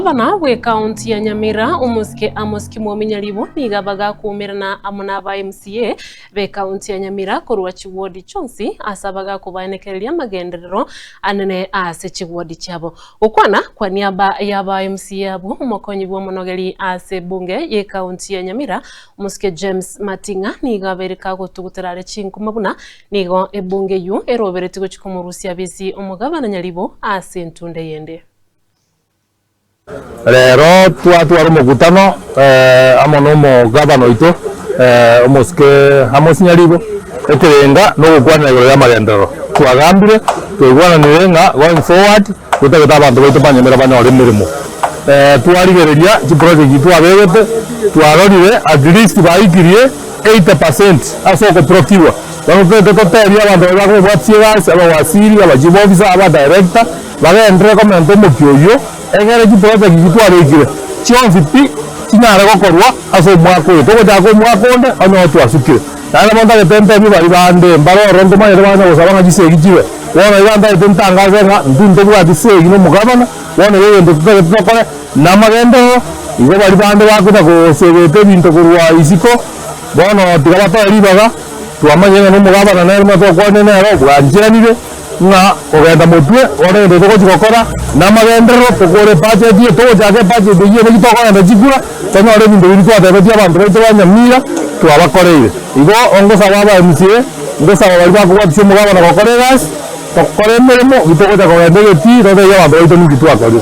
Bana we county ya Nyamira umuske Amos Kimwami Nyaribo niga baga kumirana amuna ba MCA be county ya Nyamira korwa chiwodi chonsi asabaga kubanekereria magenderero anene ase chiwodi chabo ukwana kwa niaba ya ba MCA abo umukonyi bwo monogeri ase bunge ye county ya Nyamira umuske James Matinga niga bereka gutuguterare chinkumabuna nigo ebunge yu erobereti gochikomurusia bisi umugabana Nyaribo ase ntunde yende. Rero twari umugutano amono mo gabano ito umuske Amos Nyaribo ekerenga no gukwanira ya magendero twagambire twigwananire nga going forward tutageta abantu baito banyemera banyore mirimo twarigereria ki project twabegete twarorire at least baikirie 80% asoko prokiwa bamufete toteria abantu bako bwatsigas aba wasiri aba jibofisa aba director bagendere komento mukyoyo engere ki project gitwarekire chionzi pi kinara gokorwa aso mwako to jako mwako nde ano twasukire nana monda getente bi bari bande mbaro rondo manye bana gusabanga gisegi jiwe wona ibanda itangaza nga ndunde bwa disegi no mugabana wona yeye ndo tukore namagendo igo bari bande bakuta ko sebete binto kurwa isiko bono tigabata ribaga twamanye no mugabana na ermo to kone nero bwanjiranire nga ogenda mutwe ore ndo ko chikokora namagendero tukore budget ye to jage budget ye ne kitoko na jigura tano ore bintu biri twatebetia abantu baito banyamira twabakoreire igo ongo sababa MCA ngo sababa bari bakubwa cyumugabana bakoregas tokore meremo bitoko ta ko ndege ti ro de abantu baito ni kitwakore.